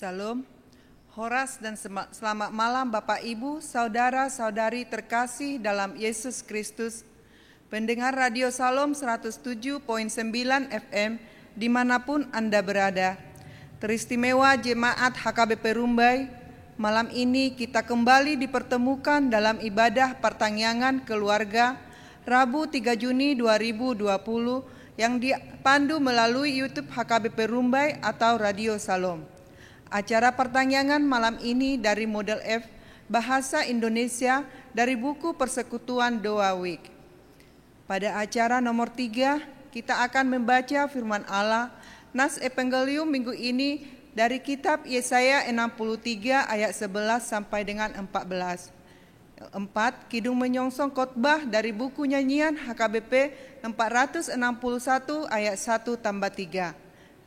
Salam, Horas dan selamat malam Bapak Ibu, Saudara-saudari terkasih dalam Yesus Kristus, pendengar Radio Salam 107.9 FM dimanapun Anda berada. Teristimewa Jemaat HKBP Rumbai, malam ini kita kembali dipertemukan dalam ibadah pertangyangan keluarga Rabu 3 Juni 2020 yang dipandu melalui YouTube HKBP Rumbai atau Radio Salam. Acara pertangyangan malam ini dari Model F Bahasa Indonesia dari buku Persekutuan Doa Week. Pada acara nomor 3, kita akan membaca firman Allah, Nas Evangelium minggu ini dari kitab Yesaya 63 ayat 11 sampai dengan 14. 4. Kidung menyongsong khotbah dari buku nyanyian HKBP 461 ayat 1-3.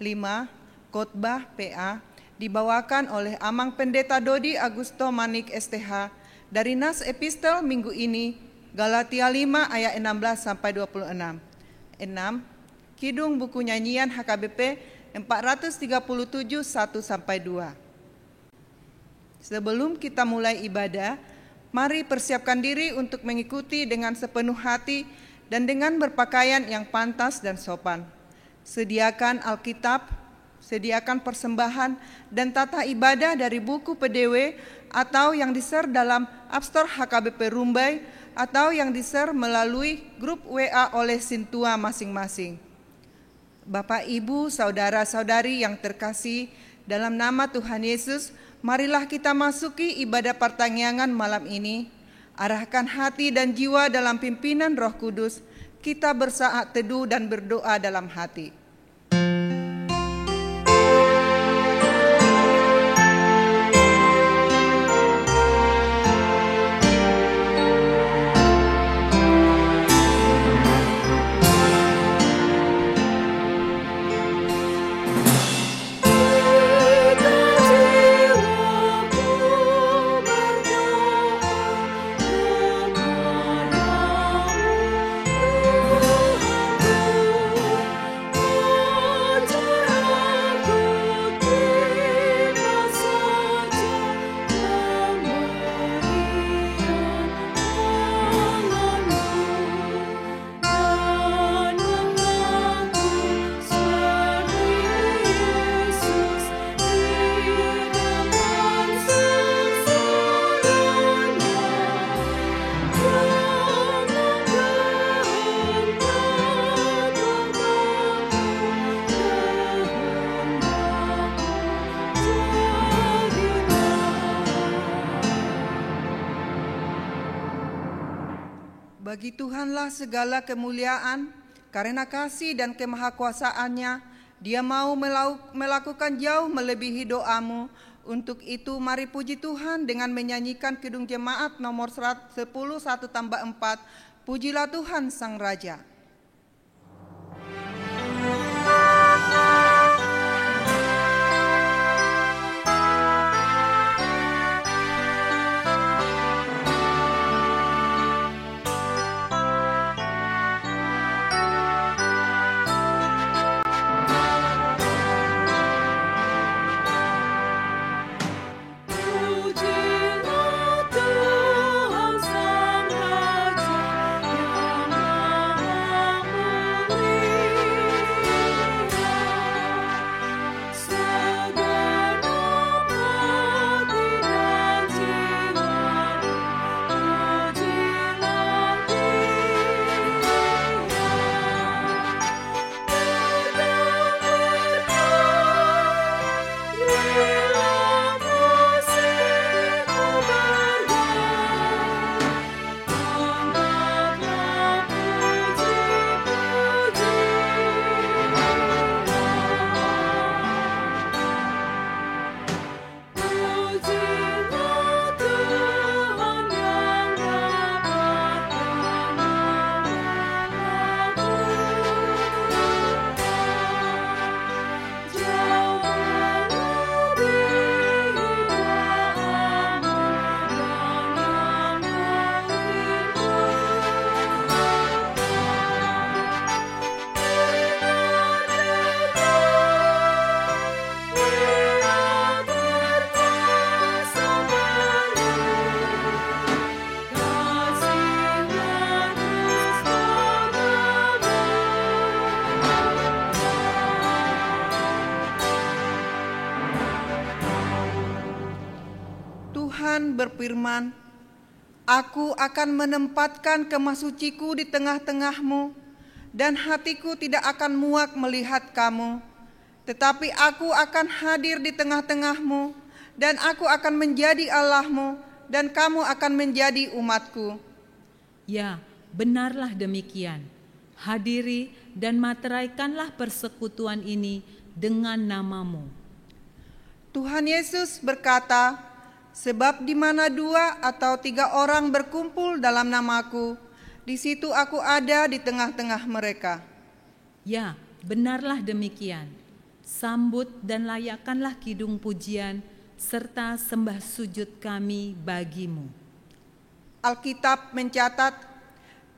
5. Khotbah PA dibawakan oleh Amang Pendeta Dodi Agusto Manik STH dari Nas Epistel minggu ini Galatia 5 ayat 16 sampai 26. 6. Kidung buku nyanyian HKBP 437 1 sampai 2. Sebelum kita mulai ibadah, mari persiapkan diri untuk mengikuti dengan sepenuh hati dan dengan berpakaian yang pantas dan sopan. Sediakan Alkitab, sediakan persembahan dan tata ibadah dari buku PDW atau yang di-share dalam App Store HKBP Rumbai atau yang di-share melalui grup WA oleh Sintua masing-masing. Bapak, Ibu, Saudara-saudari yang terkasih, dalam nama Tuhan Yesus, marilah kita masuki ibadah pertangyangan malam ini. Arahkan hati dan jiwa dalam pimpinan Roh Kudus. Kita bersaat teduh dan berdoa dalam hati. Bagi Tuhanlah segala kemuliaan, karena kasih dan kemahakuasaannya, Dia mau melakukan jauh melebihi doamu. Untuk itu mari puji Tuhan dengan menyanyikan kidung jemaat nomor 10 1-4, Pujilah Tuhan Sang Raja. Tuhan Sang Raja yang Tuhan berfirman, "Aku akan menempatkan kemah suciku di tengah-tengahmu, dan hatiku tidak akan muak melihat kamu. Tetapi aku akan hadir di tengah-tengahmu, dan aku akan menjadi Allahmu, dan kamu akan menjadi umatku." Ya, benarlah demikian. Hadiri dan materaikanlah persekutuan ini dengan namamu. Tuhan Yesus berkata, "Sebab di mana 2 atau 3 orang berkumpul dalam namaku, di situ aku ada di tengah-tengah mereka." Ya, benarlah demikian. Sambut dan layakkanlah kidung pujian serta sembah sujud kami bagimu. Alkitab mencatat,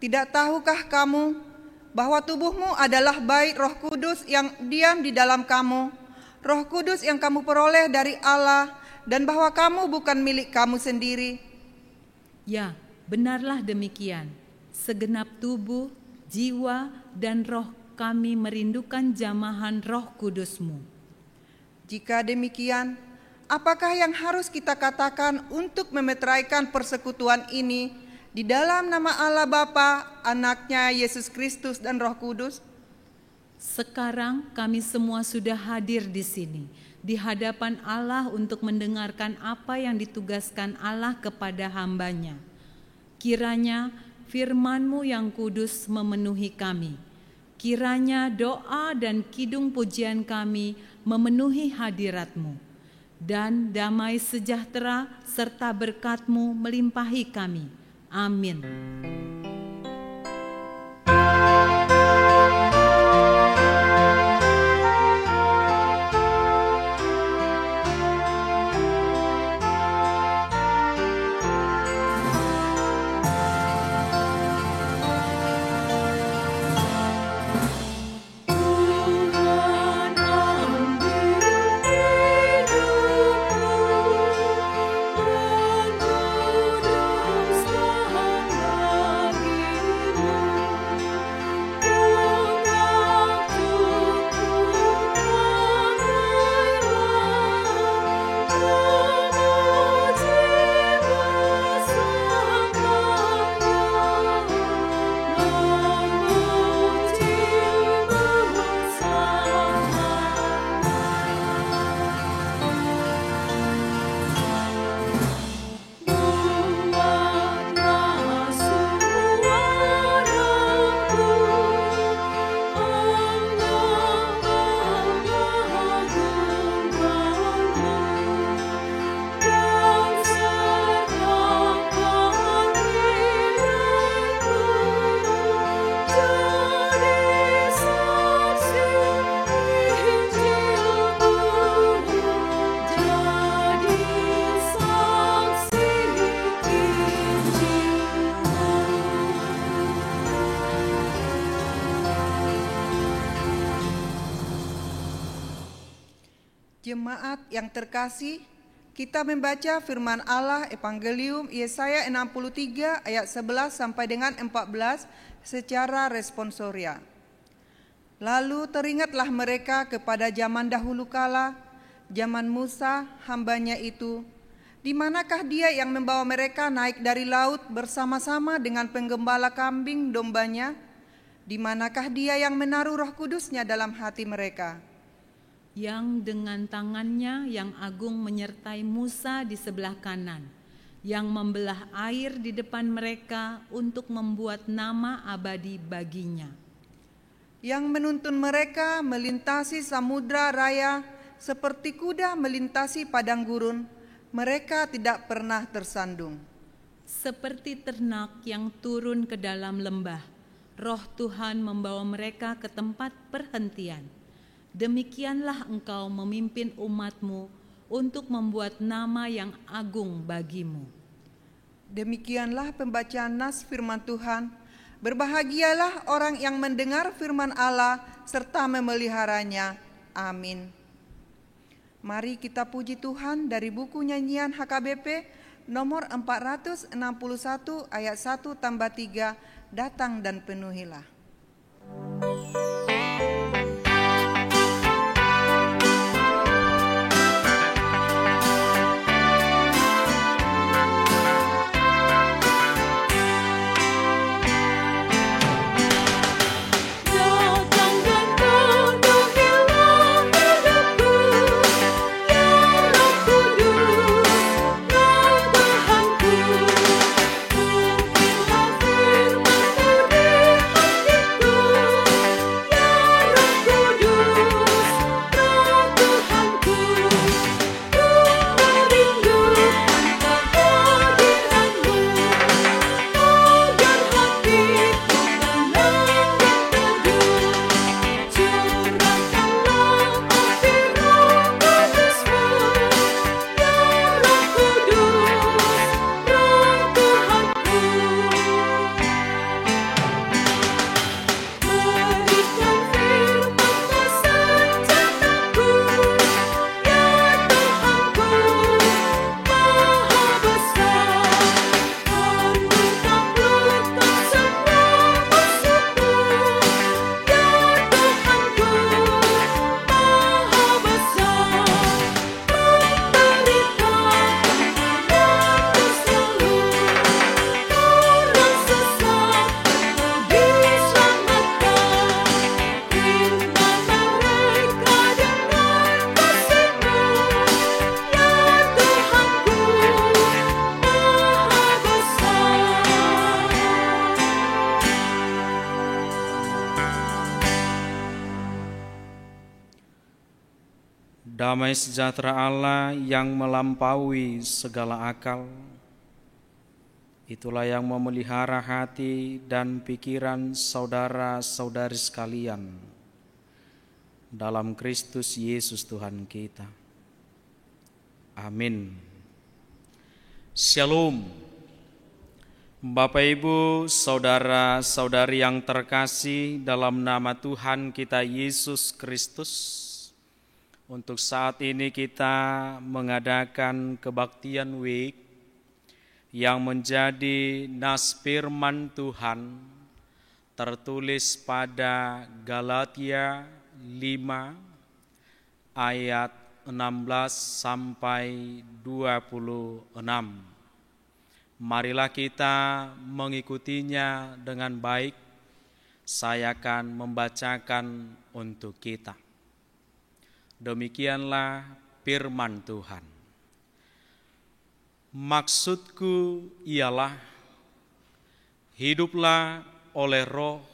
"Tidak tahukah kamu bahwa tubuhmu adalah bait Roh Kudus yang diam di dalam kamu, Roh Kudus yang kamu peroleh dari Allah, dan bahwa kamu bukan milik kamu sendiri?" Ya, benarlah demikian. Segenap tubuh, jiwa, dan roh kami merindukan jamahan Roh Kudus-Mu. Jika demikian, apakah yang harus kita katakan untuk memeteraikan persekutuan ini di dalam nama Allah Bapa, Anaknya Yesus Kristus, dan Roh Kudus? Sekarang kami semua sudah hadir di sini, di hadapan Allah untuk mendengarkan apa yang ditugaskan Allah kepada hamba-Nya. Kiranya firman-Mu yang kudus memenuhi kami. Kiranya doa dan kidung pujian kami memenuhi hadirat-Mu. Dan damai sejahtera serta berkat-Mu melimpahi kami. Amin. Jemaat yang terkasih, kita membaca firman Allah Evangelium Yesaya 63 ayat 11 sampai dengan 14 secara responsoria. "Lalu teringatlah mereka kepada zaman dahulu kala, zaman Musa, hambanya itu. Di manakah dia yang membawa mereka naik dari laut bersama-sama dengan penggembala kambing dombanya? Di manakah dia yang menaruh Roh Kudus-Nya dalam hati mereka? Yang dengan tangannya yang agung menyertai Musa di sebelah kanan, yang membelah air di depan mereka untuk membuat nama abadi baginya. Yang menuntun mereka melintasi samudra raya seperti kuda melintasi padang gurun, mereka tidak pernah tersandung. Seperti ternak yang turun ke dalam lembah, Roh Tuhan membawa mereka ke tempat perhentian. Demikianlah engkau memimpin umat-Mu untuk membuat nama yang agung bagimu." Demikianlah pembacaan nas firman Tuhan. Berbahagialah orang yang mendengar firman Allah serta memeliharanya. Amin. Mari kita puji Tuhan dari buku nyanyian HKBP nomor 461 ayat 1-3, "Datang dan penuhilah." Damai sejahtera Allah yang melampaui segala akal, itulah yang memelihara hati dan pikiran saudara-saudari sekalian dalam Kristus Yesus Tuhan kita. Amin. Shalom. Bapak Ibu, saudara-saudari yang terkasih dalam nama Tuhan kita Yesus Kristus, untuk saat ini kita mengadakan kebaktian week yang menjadi nas firman Tuhan tertulis pada Galatia 5 ayat 16 sampai 26. Marilah kita mengikutinya dengan baik. Saya akan membacakan untuk kita. Demikianlah firman Tuhan. Maksudku ialah, hiduplah oleh Roh,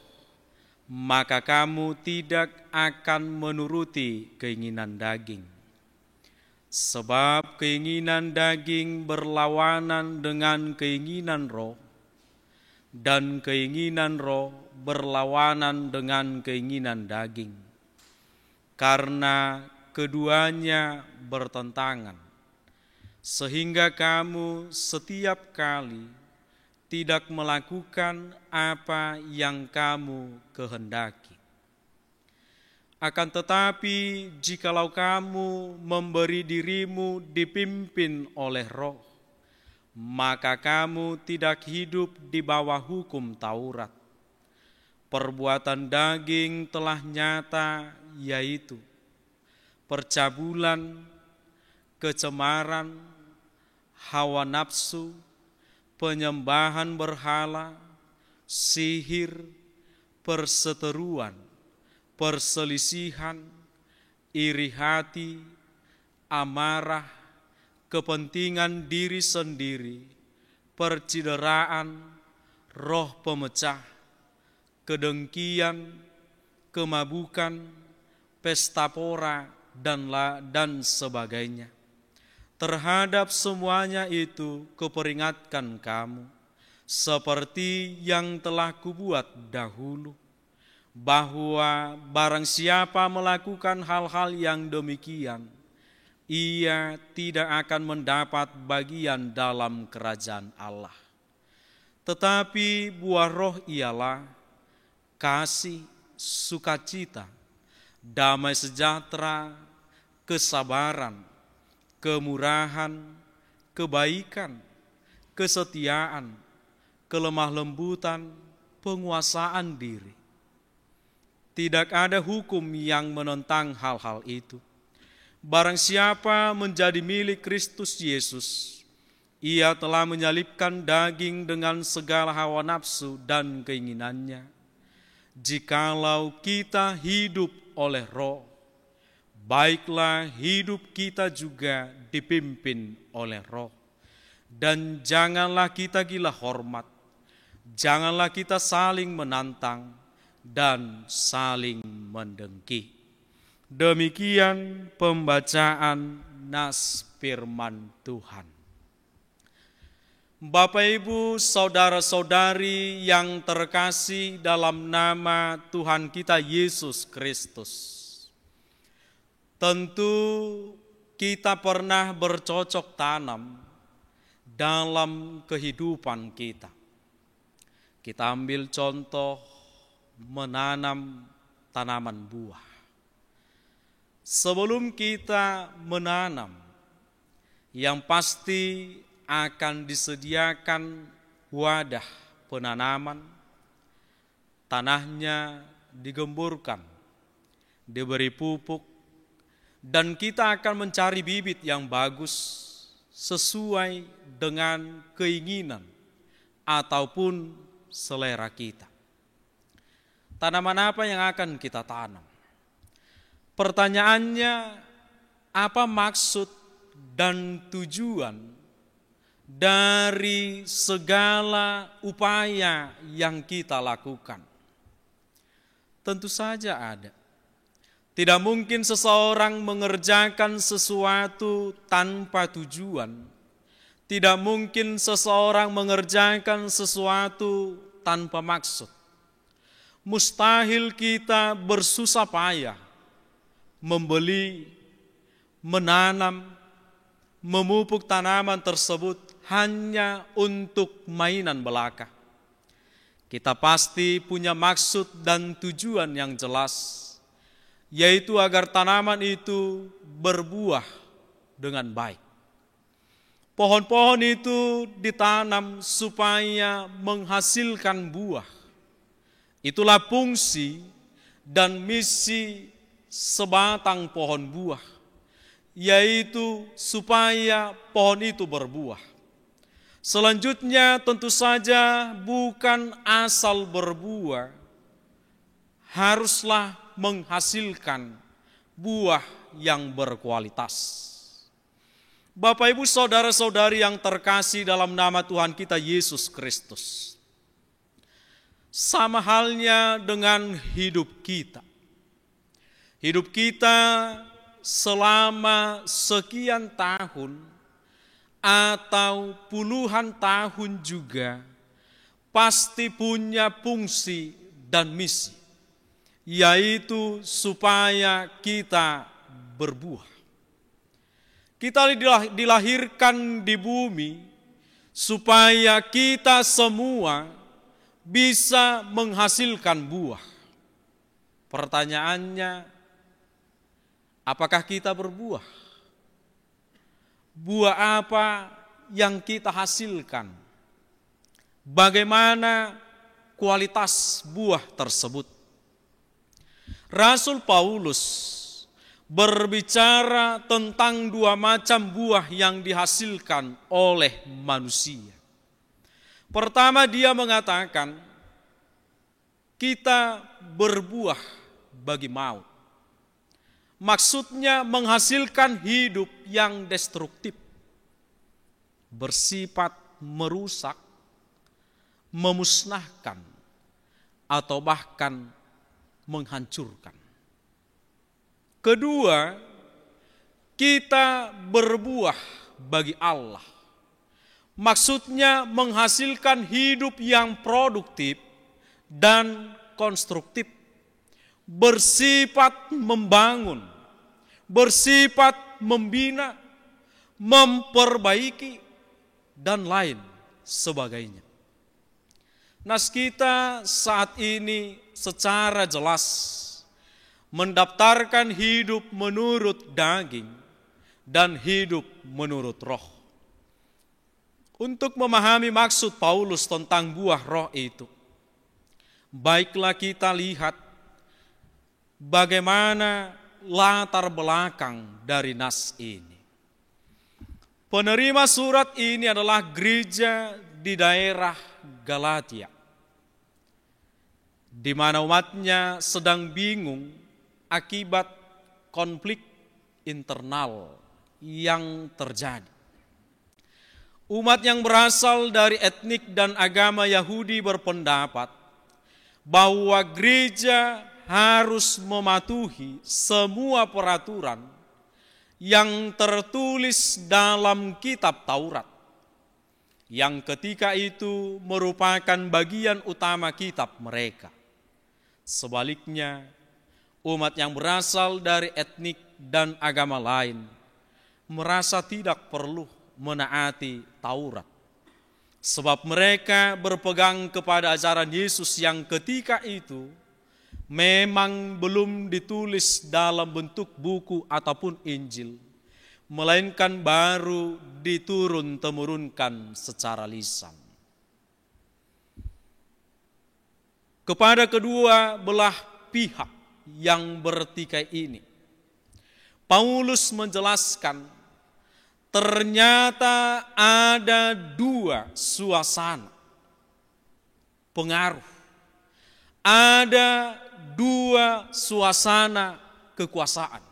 maka kamu tidak akan menuruti keinginan daging. Sebab keinginan daging berlawanan dengan keinginan Roh, dan keinginan Roh berlawanan dengan keinginan daging. Karena keduanya bertentangan, sehingga kamu setiap kali tidak melakukan apa yang kamu kehendaki. Akan tetapi, jikalau kamu memberi dirimu dipimpin oleh Roh, maka kamu tidak hidup di bawah hukum Taurat. Perbuatan daging telah nyata, yaitu percabulan, kecemaran, hawa nafsu, penyembahan berhala, sihir, perseteruan, perselisihan, iri hati, amarah, kepentingan diri sendiri, percideraan, roh pemecah, kedengkian, kemabukan, pesta pora, dan sebagainya. Terhadap semuanya itu kuperingatkan kamu, seperti yang telah kubuat dahulu, bahwa barang siapa melakukan hal-hal yang demikian, ia tidak akan mendapat bagian dalam kerajaan Allah. Tetapi buah roh ialah kasih, sukacita, damai sejahtera, kesabaran, kemurahan, kebaikan, kesetiaan, kelemah lembutan, penguasaan diri. Tidak ada hukum yang menentang hal-hal itu. Barang siapa menjadi milik Kristus Yesus, ia telah menyalibkan daging dengan segala hawa nafsu dan keinginannya. Jikalau kita hidup oleh Roh, baiklah hidup kita juga dipimpin oleh Roh. Dan janganlah kita gila hormat, janganlah kita saling menantang dan saling mendengki. Demikian pembacaan nas firman Tuhan. Bapak, Ibu, saudara-saudari yang terkasih dalam nama Tuhan kita Yesus Kristus. Tentu kita pernah bercocok tanam dalam kehidupan kita. Kita ambil contoh menanam tanaman buah. Sebelum kita menanam, yang pasti akan disediakan wadah penanaman, tanahnya digemburkan, diberi pupuk, dan kita akan mencari bibit yang bagus sesuai dengan keinginan ataupun selera kita. Tanaman apa yang akan kita tanam? Pertanyaannya, apa maksud dan tujuan dari segala upaya yang kita lakukan? Tentu saja ada. Tidak mungkin seseorang mengerjakan sesuatu tanpa tujuan. Tidak mungkin seseorang mengerjakan sesuatu tanpa maksud. Mustahil kita bersusah payah membeli, menanam, memupuk tanaman tersebut hanya untuk mainan belaka. Kita pasti punya maksud dan tujuan yang jelas, yaitu agar tanaman itu berbuah dengan baik. Pohon-pohon itu ditanam supaya menghasilkan buah. Itulah fungsi dan misi sebatang pohon buah, yaitu supaya pohon itu berbuah. Selanjutnya tentu saja bukan asal berbuah, haruslah menghasilkan buah yang berkualitas. Bapak, Ibu, saudara-saudari yang terkasih dalam nama Tuhan kita Yesus Kristus, sama halnya dengan hidup kita. Hidup kita selama sekian tahun atau puluhan tahun juga pasti punya fungsi dan misi, yaitu supaya kita berbuah. Kita dilahirkan di bumi supaya kita semua bisa menghasilkan buah. Pertanyaannya, apakah kita berbuah? Buah apa yang kita hasilkan? Bagaimana kualitas buah tersebut? Rasul Paulus berbicara tentang dua macam buah yang dihasilkan oleh manusia. Pertama, dia mengatakan kita berbuah bagi maut. Maksudnya menghasilkan hidup yang destruktif, bersifat merusak, memusnahkan, atau bahkan menghancurkan. Kedua, kita berbuah bagi Allah. Maksudnya menghasilkan hidup yang produktif dan konstruktif, bersifat membangun, bersifat membina, memperbaiki, dan lain sebagainya. Nas kita saat ini secara jelas mendaftarkan hidup menurut daging dan hidup menurut roh. Untuk memahami maksud Paulus tentang buah roh itu, baiklah kita lihat bagaimana latar belakang dari nas ini. Penerima surat ini adalah gereja di daerah Galatia, di mana umatnya sedang bingung akibat konflik internal yang terjadi. Umat yang berasal dari etnik dan agama Yahudi berpendapat bahwa gereja harus mematuhi semua peraturan yang tertulis dalam kitab Taurat, yang ketika itu merupakan bagian utama kitab mereka. Sebaliknya, umat yang berasal dari etnik dan agama lain merasa tidak perlu menaati Taurat, sebab mereka berpegang kepada ajaran Yesus yang ketika itu memang belum ditulis dalam bentuk buku ataupun Injil, melainkan baru diturun-temurunkan secara lisan. Kepada kedua belah pihak yang bertikai ini, Paulus menjelaskan ternyata ada dua suasana pengaruh, ada dua suasana kekuasaan,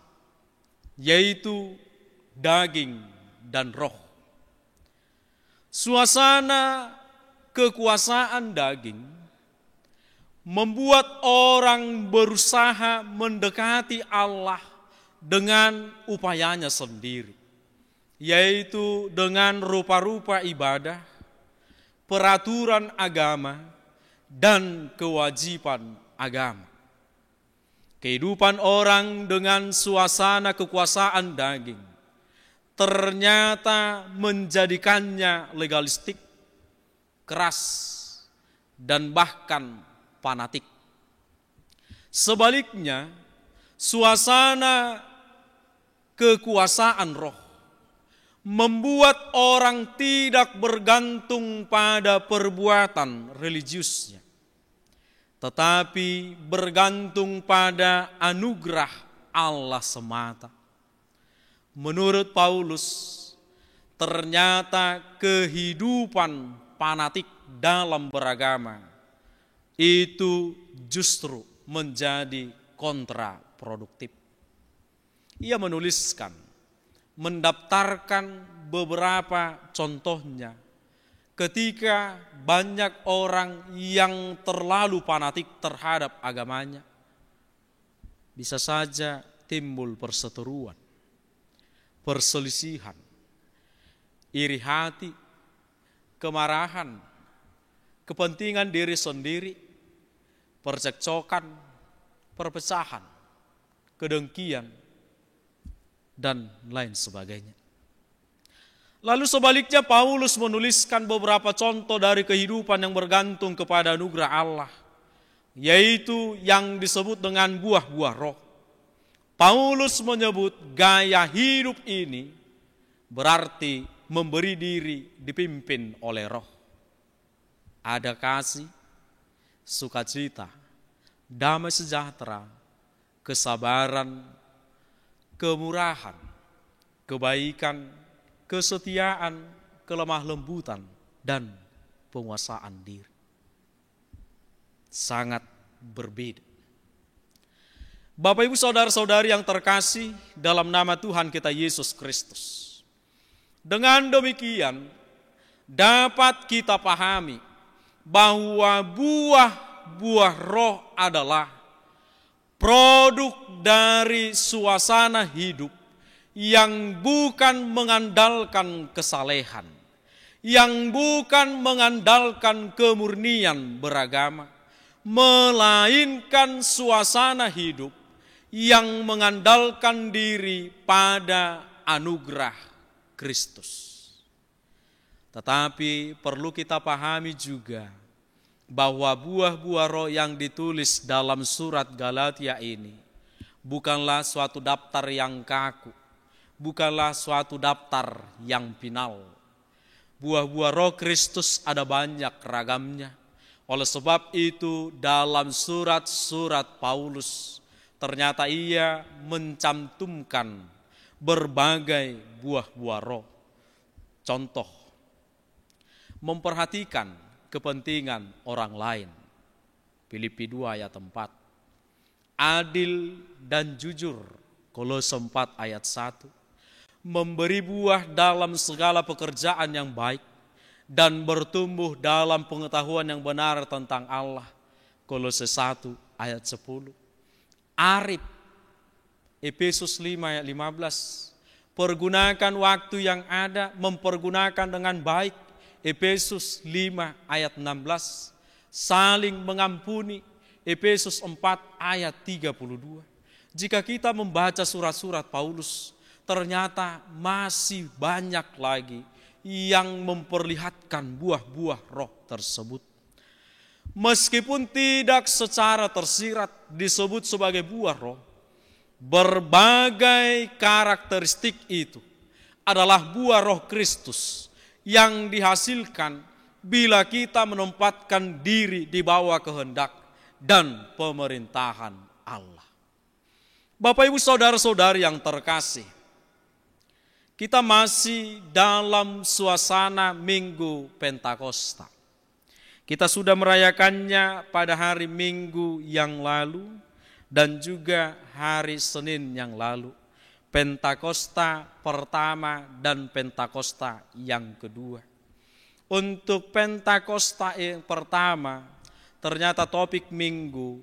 yaitu daging dan roh. Suasana kekuasaan daging membuat orang berusaha mendekati Allah dengan upayanya sendiri, yaitu dengan rupa-rupa ibadah, peraturan agama, dan kewajiban agama. Kehidupan orang dengan suasana kekuasaan daging ternyata menjadikannya legalistik, keras, dan bahkan fanatik. Sebaliknya, suasana kekuasaan roh membuat orang tidak bergantung pada perbuatan religiusnya, tetapi bergantung pada anugerah Allah semata. Menurut Paulus, ternyata kehidupan fanatik dalam beragama itu justru menjadi kontraproduktif. Ia menuliskan, mendaftarkan beberapa contohnya ketika banyak orang yang terlalu fanatik terhadap agamanya. Bisa saja timbul perseteruan, perselisihan, iri hati, kemarahan, kepentingan diri sendiri, percekcokan, perpecahan, kedengkian, dan lain sebagainya. Lalu sebaliknya Paulus menuliskan beberapa contoh dari kehidupan yang bergantung kepada anugerah Allah, yaitu yang disebut dengan buah-buah roh. Paulus menyebut gaya hidup ini berarti memberi diri dipimpin oleh roh. Ada kasih, sukacita, damai sejahtera, kesabaran, kemurahan, kebaikan, kesetiaan, kelemah lembutan, dan penguasaan diri. Sangat berbeda. Bapak Ibu saudara-saudari yang terkasih dalam nama Tuhan kita Yesus Kristus. Dengan demikian dapat kita pahami bahwa buah-buah roh adalah produk dari suasana hidup yang bukan mengandalkan kesalehan, yang bukan mengandalkan kemurnian beragama, melainkan suasana hidup yang mengandalkan diri pada anugerah Kristus. Tetapi perlu kita pahami juga bahwa buah-buah roh yang ditulis dalam surat Galatia ini bukanlah suatu daftar yang kaku, bukanlah suatu daftar yang final. Buah-buah roh Kristus ada banyak ragamnya. Oleh sebab itu dalam surat-surat Paulus ternyata ia mencantumkan berbagai buah-buah roh. Contoh, memperhatikan kepentingan orang lain. Filipi 2 ayat 4. Adil dan jujur. Kolose 4 ayat 1. Memberi buah dalam segala pekerjaan yang baik dan bertumbuh dalam pengetahuan yang benar tentang Allah. Kolose 1 ayat 10. Arif. Efesus 5 ayat 15. Pergunakan waktu yang ada, mempergunakan dengan baik. Efesus 5 ayat 16. Saling mengampuni. Efesus 4 ayat 32. Jika kita membaca surat-surat Paulus, ternyata masih banyak lagi yang memperlihatkan buah-buah roh tersebut. Meskipun tidak secara tersirat disebut sebagai buah roh, berbagai karakteristik itu adalah buah roh Kristus yang dihasilkan bila kita menempatkan diri di bawah kehendak dan pemerintahan Allah. Bapak Ibu saudara-saudari yang terkasih, kita masih dalam suasana Minggu Pentakosta. Kita sudah merayakannya pada hari Minggu yang lalu dan juga hari Senin yang lalu. Pentakosta pertama dan Pentakosta yang kedua. Untuk Pentakosta yang pertama ternyata topik minggu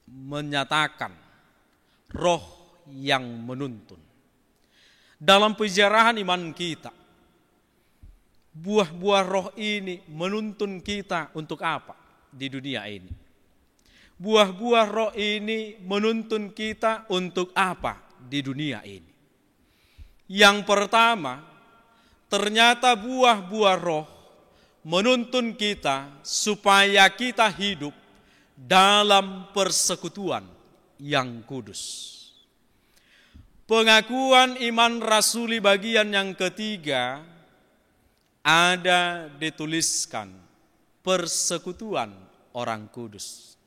menyatakan roh yang menuntun. Dalam peziarahan iman kita, buah-buah roh ini menuntun kita untuk apa di dunia ini? Buah-buah roh ini menuntun kita untuk apa di dunia ini? Yang pertama, ternyata buah-buah roh menuntun kita supaya kita hidup dalam persekutuan yang kudus. Pengakuan iman rasuli bagian yang ketiga ada dituliskan persekutuan orang kudus.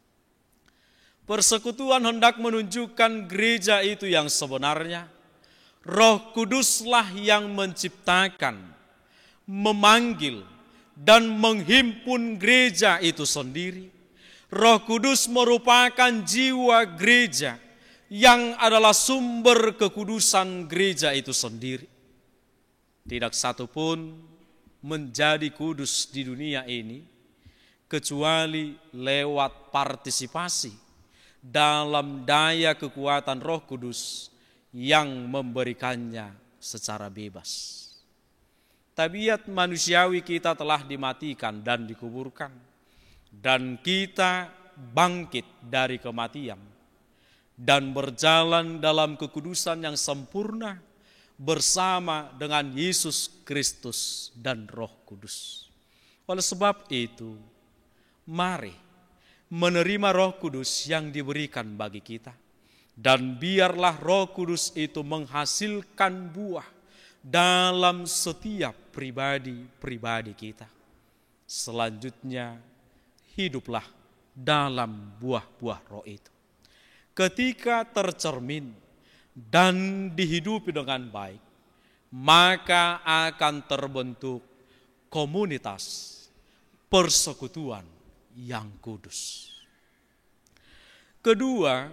Persekutuan hendak menunjukkan gereja itu yang sebenarnya. Roh Kuduslah yang menciptakan, memanggil, dan menghimpun gereja itu sendiri. Roh Kudus merupakan jiwa gereja yang adalah sumber kekudusan gereja itu sendiri. Tidak satu pun menjadi kudus di dunia ini kecuali lewat partisipasi dalam daya kekuatan Roh Kudus yang memberikannya secara bebas. Tabiat manusiawi kita telah dimatikan dan dikuburkan, dan kita bangkit dari kematian dan berjalan dalam kekudusan yang sempurna bersama dengan Yesus Kristus dan Roh Kudus. Oleh sebab itu, mari menerima Roh Kudus yang diberikan bagi kita, dan biarlah Roh Kudus itu menghasilkan buah dalam setiap pribadi-pribadi kita. Selanjutnya, hiduplah dalam buah-buah roh itu. Ketika tercermin dan dihidupi dengan baik, maka akan terbentuk komunitas persekutuan yang kudus. Kedua,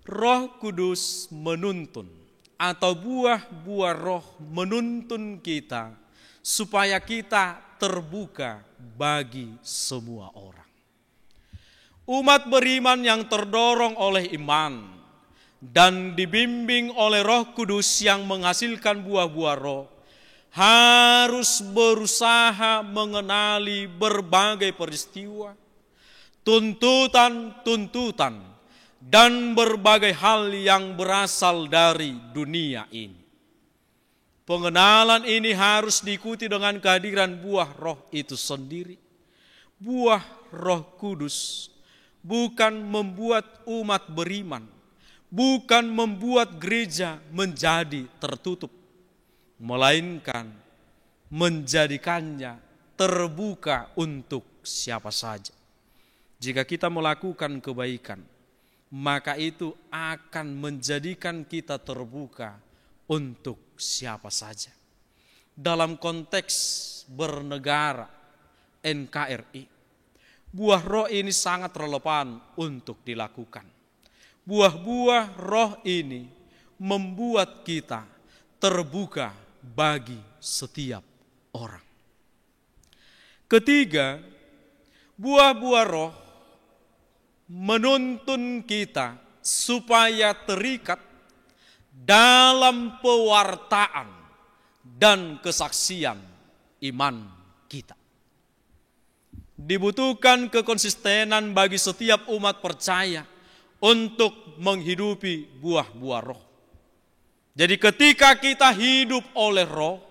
Roh Kudus menuntun atau buah-buah roh menuntun kita supaya kita terbuka bagi semua orang. Umat beriman yang terdorong oleh iman dan dibimbing oleh Roh Kudus yang menghasilkan buah-buah roh harus berusaha mengenali berbagai peristiwa, tuntutan-tuntutan, dan berbagai hal yang berasal dari dunia ini. Pengenalan ini harus diikuti dengan kehadiran buah roh itu sendiri. Buah Roh Kudus bukan membuat umat beriman, bukan membuat gereja menjadi tertutup, melainkan menjadikannya terbuka untuk siapa saja. Jika kita melakukan kebaikan, maka itu akan menjadikan kita terbuka untuk siapa saja. Dalam konteks bernegara NKRI, buah roh ini sangat relevan untuk dilakukan. Buah-buah roh ini membuat kita terbuka bagi setiap orang. Ketiga, buah-buah roh menuntun kita supaya terikat dalam pewartaan dan kesaksian iman kita. Dibutuhkan kekonsistenan bagi setiap umat percaya untuk menghidupi buah-buah roh. Jadi ketika kita hidup oleh roh,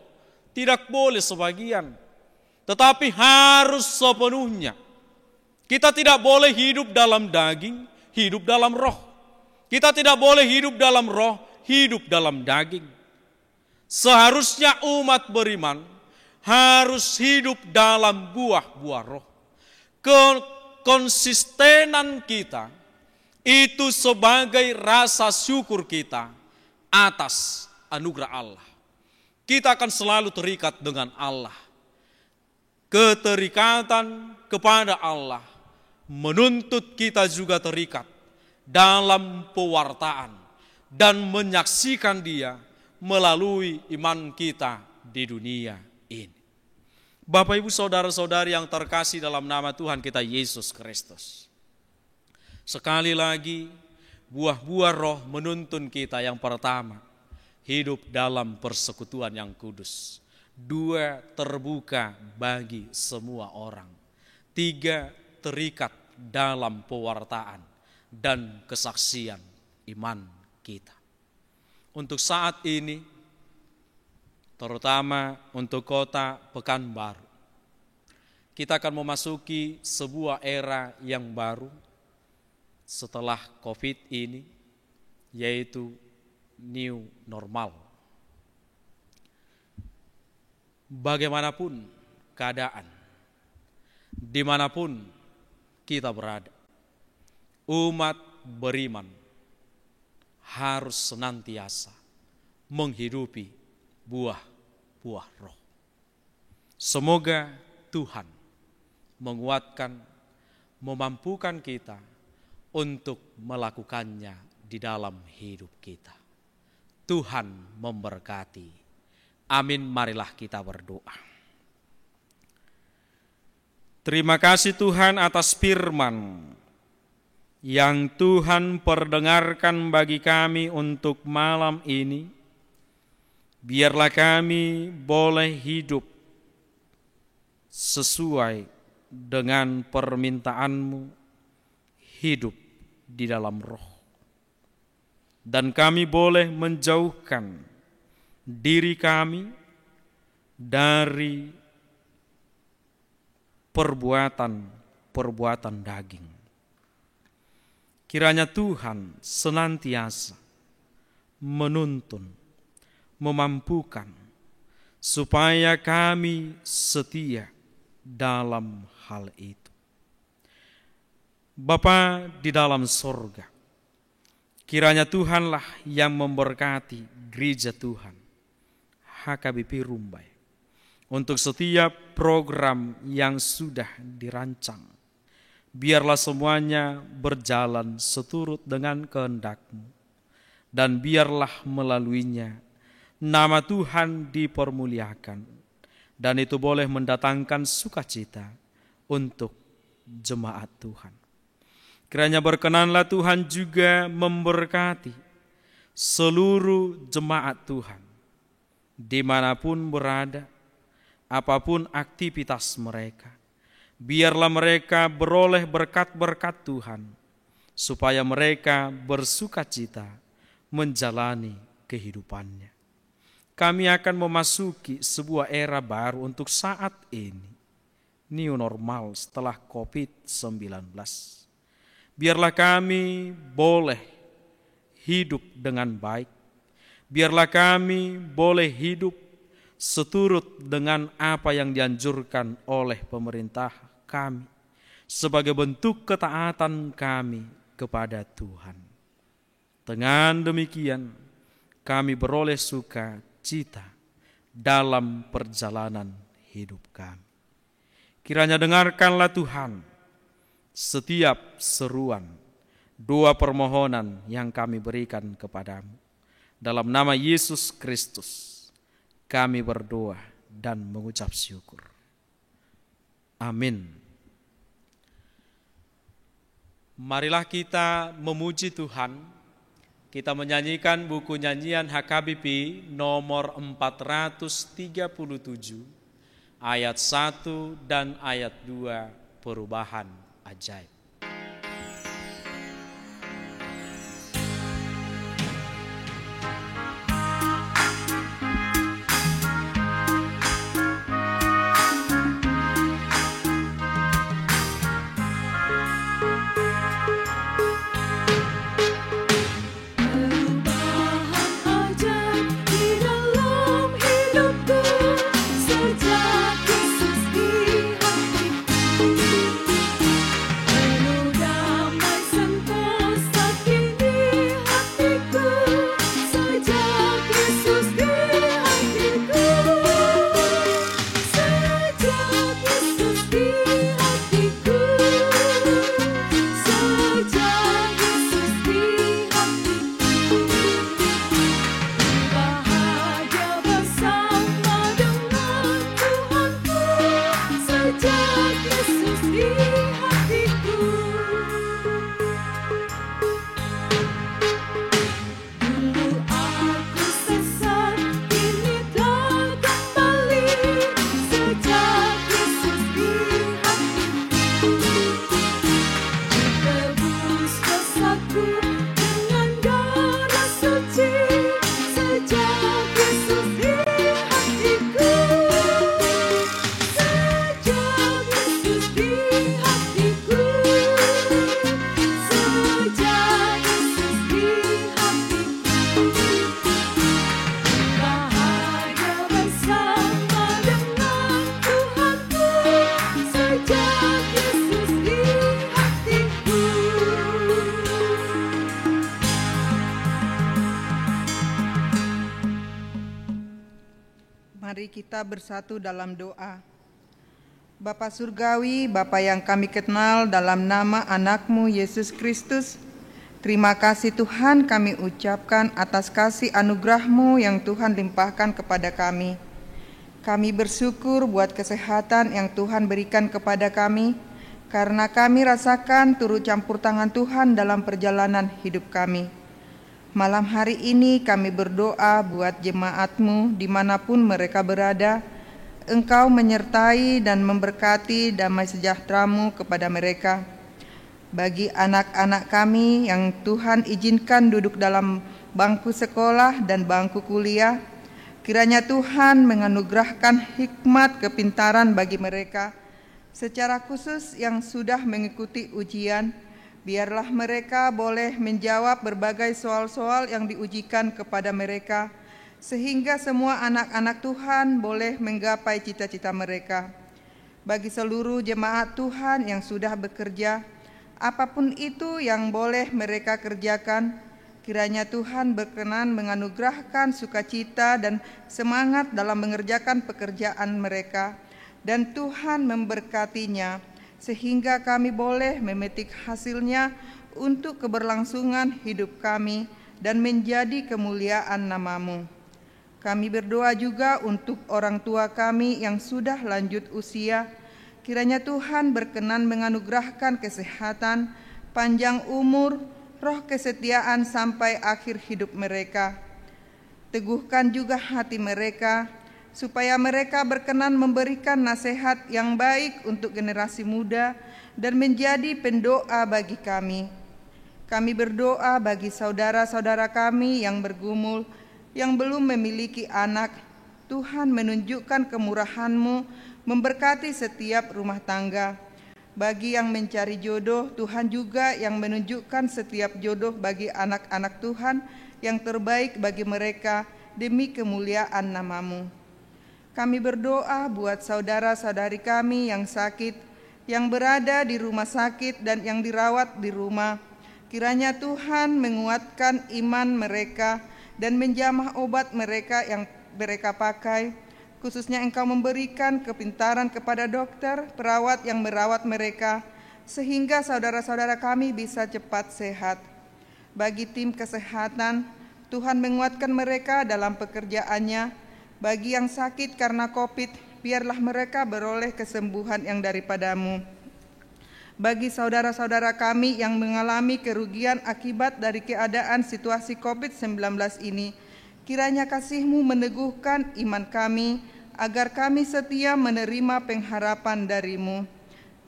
tidak boleh sebagian, tetapi harus sepenuhnya. Kita tidak boleh hidup dalam daging, hidup dalam roh. Kita tidak boleh hidup dalam roh, hidup dalam daging. Seharusnya umat beriman harus hidup dalam buah-buah roh. Konsistenan kita itu sebagai rasa syukur kita atas anugerah Allah. Kita akan selalu terikat dengan Allah. Keterikatan kepada Allah menuntut kita juga terikat dalam pewartaan dan menyaksikan Dia melalui iman kita di dunia ini. Bapak, Ibu, saudara-saudari yang terkasih dalam nama Tuhan kita Yesus Kristus. Sekali lagi, buah-buah roh menuntun kita yang pertama, hidup dalam persekutuan yang kudus. 2, terbuka bagi semua orang. 3, terikat dalam pewartaan dan kesaksian iman kita. Untuk saat ini, terutama untuk kota Pekanbaru, kita akan memasuki sebuah era yang baru setelah COVID ini, yaitu new normal. Bagaimanapun keadaan, dimanapun kita berada, umat beriman harus senantiasa menghidupi buah-buah roh. Semoga Tuhan menguatkan, memampukan kita untuk melakukannya di dalam hidup kita. Tuhan memberkati. Amin. Marilah kita berdoa. Terima kasih Tuhan atas firman yang Tuhan perdengarkan bagi kami untuk malam ini. Biarlah kami boleh hidup sesuai dengan permintaan-Mu, hidup di dalam roh. Dan kami boleh menjauhkan diri kami dari perbuatan daging. Kiranya Tuhan senantiasa menuntun, memampukan, supaya kami setia dalam hal itu. Bapa di dalam sorga, kiranya Tuhanlah yang memberkati gereja Tuhan HKBP Rumbai untuk setiap program yang sudah dirancang. Biarlah semuanya berjalan seturut dengan kehendak-Mu, dan biarlah melaluinya nama Tuhan dipermuliakan, dan itu boleh mendatangkan sukacita untuk jemaat Tuhan. Kiranya berkenanlah Tuhan juga memberkati seluruh jemaat Tuhan, dimanapun berada, apapun aktivitas mereka. Biarlah mereka beroleh berkat-berkat Tuhan, supaya mereka bersukacita menjalani kehidupannya. Kami akan memasuki sebuah era baru untuk saat ini, new normal setelah COVID-19. Biarlah kami boleh hidup dengan baik. Biarlah kami boleh hidup seturut dengan apa yang dianjurkan oleh pemerintah kami sebagai bentuk ketaatan kami kepada Tuhan. Dengan demikian, kami beroleh sukacita dalam perjalanan hidup kami. Kiranya dengarkanlah Tuhan setiap seruan, doa permohonan yang kami berikan kepadamu. Dalam nama Yesus Kristus kami berdoa dan mengucap syukur. Amin. Marilah kita memuji Tuhan. Kita menyanyikan buku nyanyian HKBP nomor 437 ayat 1 dan ayat 2, perubahan ajaib. Sejak Yesus di hatiku, Mari kita bersatu dalam doa. Bapa Surgawi, Bapa yang kami kenal dalam nama anak-Mu Yesus Kristus, terima kasih Tuhan kami ucapkan atas kasih anugerah-Mu yang Tuhan limpahkan kepada kami. Kami bersyukur buat kesehatan yang Tuhan berikan kepada kami, karena kami rasakan turut campur tangan Tuhan dalam perjalanan hidup kami. Malam hari ini kami berdoa buat jemaat-Mu dimanapun mereka berada. Engkau menyertai dan memberkati damai sejahtera-Mu kepada mereka. Bagi anak-anak kami yang Tuhan izinkan duduk dalam bangku sekolah dan bangku kuliah, kiranya Tuhan menganugerahkan hikmat kepintaran bagi mereka. Secara khusus yang sudah mengikuti ujian, biarlah mereka boleh menjawab berbagai soal-soal yang diujikan kepada mereka, sehingga semua anak-anak Tuhan boleh menggapai cita-cita mereka. Bagi seluruh jemaat Tuhan yang sudah bekerja, apapun itu yang boleh mereka kerjakan, kiranya Tuhan berkenan menganugerahkan sukacita dan semangat dalam mengerjakan pekerjaan mereka, dan Tuhan memberkatinya, sehingga kami boleh memetik hasilnya untuk keberlangsungan hidup kami dan menjadi kemuliaan nama-Mu. Kami berdoa juga untuk orang tua kami yang sudah lanjut usia. Kiranya Tuhan berkenan menganugerahkan kesehatan, panjang umur, roh kesetiaan sampai akhir hidup mereka. Teguhkan juga hati mereka, supaya mereka berkenan memberikan nasihat yang baik untuk generasi muda dan menjadi pendoa bagi kami. Kami berdoa bagi saudara-saudara kami yang bergumul, yang belum memiliki anak. Tuhan menunjukkan kemurahan-Mu, memberkati setiap rumah tangga. Bagi yang mencari jodoh, Tuhan juga yang menunjukkan setiap jodoh bagi anak-anak Tuhan yang terbaik bagi mereka demi kemuliaan nama-Mu. Kami berdoa buat saudara-saudari kami yang sakit, yang berada di rumah sakit dan yang dirawat di rumah. Kiranya Tuhan menguatkan iman mereka dan menjamah obat mereka yang mereka pakai. Khususnya Engkau memberikan kepintaran kepada dokter, perawat yang merawat mereka, sehingga saudara-saudara kami bisa cepat sehat. Bagi tim kesehatan, Tuhan menguatkan mereka dalam pekerjaannya. Bagi yang sakit karena COVID, biarlah mereka beroleh kesembuhan yang daripada-Mu. Bagi saudara-saudara kami yang mengalami kerugian akibat dari keadaan situasi COVID-19 ini, kiranya kasih-Mu meneguhkan iman kami, agar kami setia menerima pengharapan dari-Mu.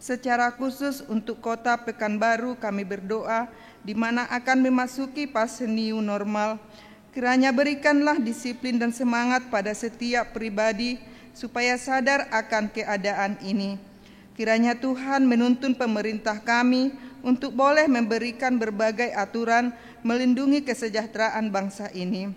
Secara khusus untuk kota Pekanbaru kami berdoa, di mana akan memasuki fase new normal. Kiranya berikanlah disiplin dan semangat pada setiap pribadi supaya sadar akan keadaan ini. Kiranya Tuhan menuntun pemerintah kami untuk boleh memberikan berbagai aturan melindungi kesejahteraan bangsa ini.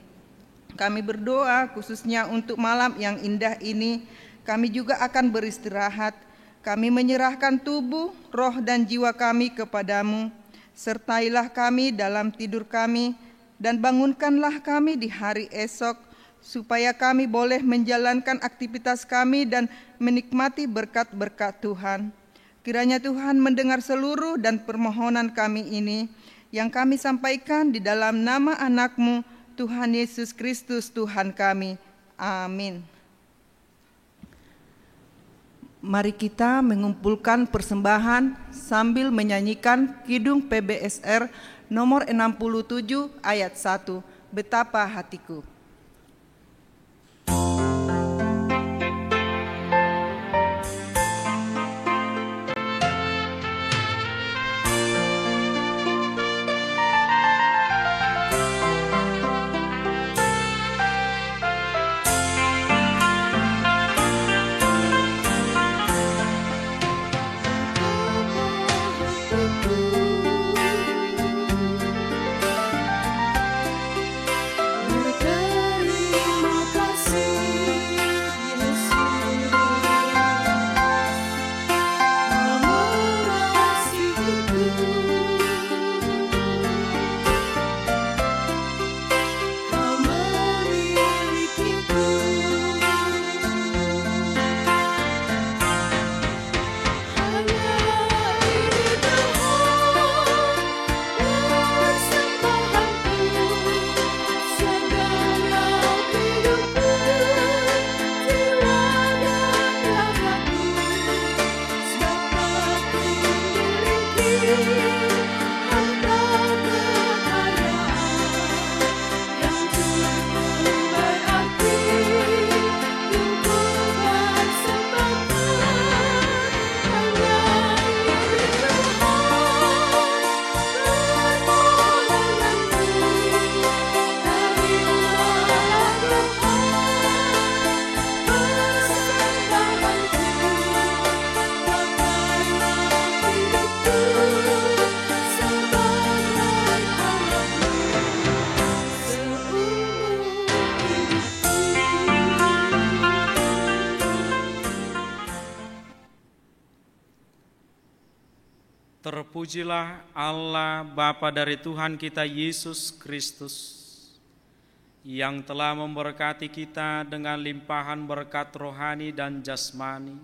Kami berdoa khususnya untuk malam yang indah ini, kami juga akan beristirahat. Kami menyerahkan tubuh, roh dan jiwa kami kepada-Mu. Sertailah kami dalam tidur kami, dan bangunkanlah kami di hari esok, supaya kami boleh menjalankan aktivitas kami dan menikmati berkat-berkat Tuhan. Kiranya Tuhan mendengar seluruh dan permohonan kami ini, yang kami sampaikan di dalam nama anak-Mu, Tuhan Yesus Kristus Tuhan kami. Amin. Mari kita mengumpulkan persembahan sambil menyanyikan Kidung PBSR nomor 67 ayat 1, Betapa Hatiku. Berkata Terpujilah Allah Bapa dari Tuhan kita Yesus Kristus, yang telah memberkati kita dengan limpahan berkat rohani dan jasmani,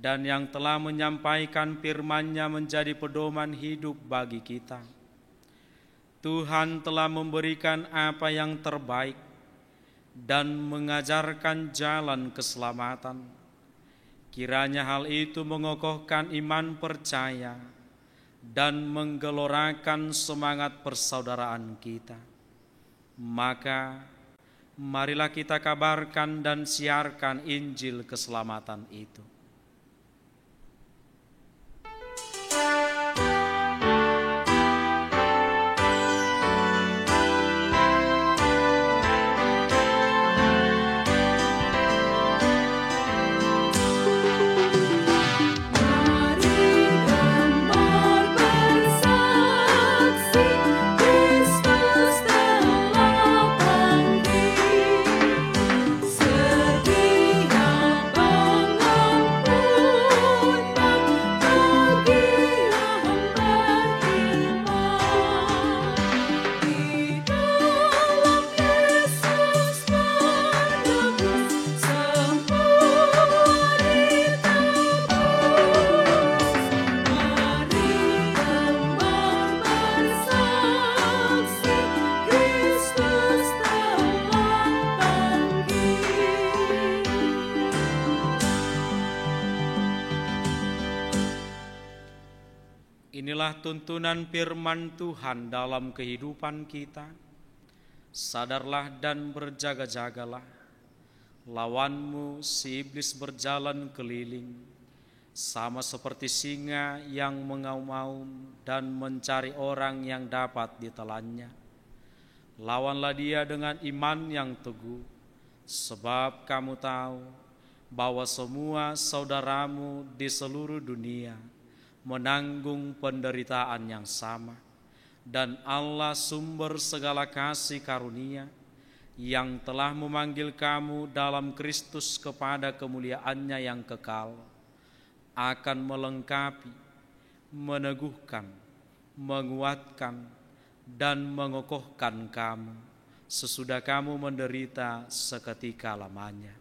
dan yang telah menyampaikan firman-Nya menjadi pedoman hidup bagi kita. Tuhan telah memberikan apa yang terbaik dan mengajarkan jalan keselamatan. Kiranya hal itu mengokohkan iman percaya dan menggelorakan semangat persaudaraan kita. Maka marilah kita kabarkan dan siarkan Injil keselamatan itu. Inilah tuntunan firman Tuhan dalam kehidupan kita. Sadarlah dan berjaga-jagalah. Lawanmu si iblis berjalan keliling, sama seperti singa yang mengaum-aum dan mencari orang yang dapat ditelannya. Lawanlah dia dengan iman yang teguh, sebab kamu tahu bahwa semua saudaramu di seluruh dunia menanggung penderitaan yang sama, dan Allah sumber segala kasih karunia yang telah memanggil kamu dalam Kristus kepada kemuliaan-Nya yang kekal akan melengkapi, meneguhkan, menguatkan, dan mengokohkan kamu sesudah kamu menderita seketika lamanya.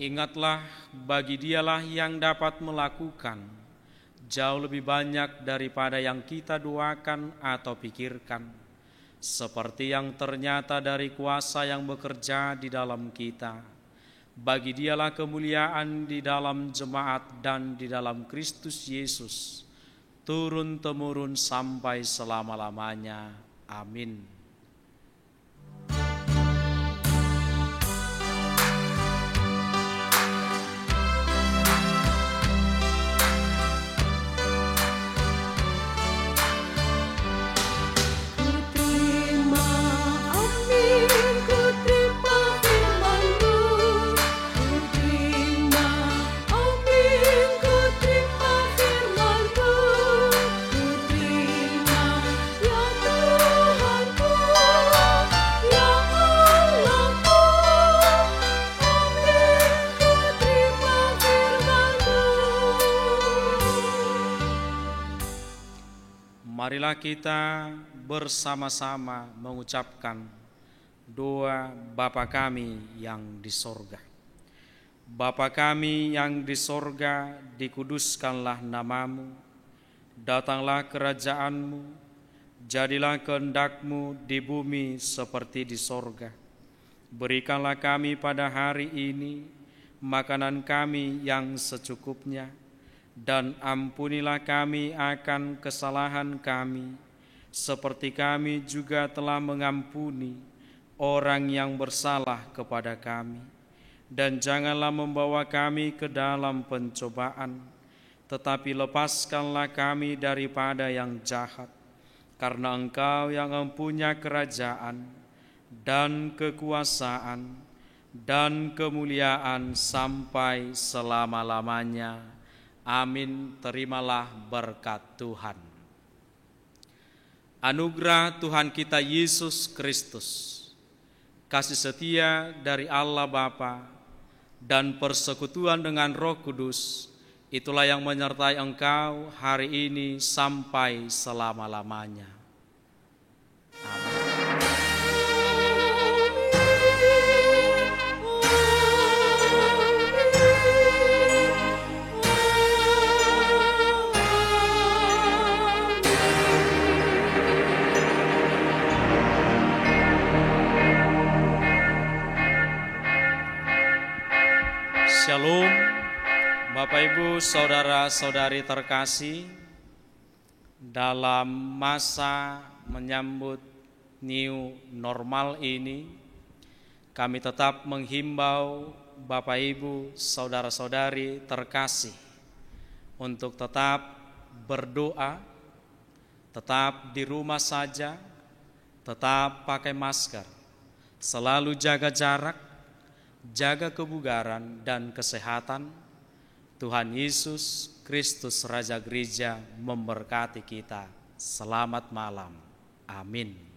Ingatlah, bagi Dialah yang dapat melakukan jauh lebih banyak daripada yang kita doakan atau pikirkan, seperti yang ternyata dari kuasa yang bekerja di dalam kita. Bagi Dialah kemuliaan di dalam jemaat dan di dalam Kristus Yesus, turun-temurun sampai selama-lamanya. Amin. Marilah kita bersama-sama mengucapkan doa Bapa kami yang di sorga. Bapa kami yang di sorga, dikuduskanlah namamu, datanglah kerajaan-Mu, jadilah kehendak-Mu di bumi seperti di sorga. Berikanlah kami pada hari ini makanan kami yang secukupnya, dan ampunilah kami akan kesalahan kami, seperti kami juga telah mengampuni orang yang bersalah kepada kami. Dan janganlah membawa kami ke dalam pencobaan, tetapi lepaskanlah kami daripada yang jahat. Karena Engkau yang mempunyai kerajaan dan kekuasaan dan kemuliaan sampai selama-lamanya. Amin. Terimalah berkat Tuhan. Anugerah Tuhan kita Yesus Kristus, kasih setia dari Allah Bapa, dan persekutuan dengan Roh Kudus, itulah yang menyertai engkau hari ini sampai selama-lamanya. Amin. Shalom, Bapak Ibu, saudara-saudari terkasih. Dalam masa menyambut new normal ini, kami tetap menghimbau Bapak Ibu, saudara-saudari terkasih untuk tetap berdoa, tetap di rumah saja, tetap pakai masker, selalu jaga jarak, jaga kebugaran dan kesehatan. Tuhan Yesus Kristus Raja Gereja memberkati kita. Selamat malam. Amin.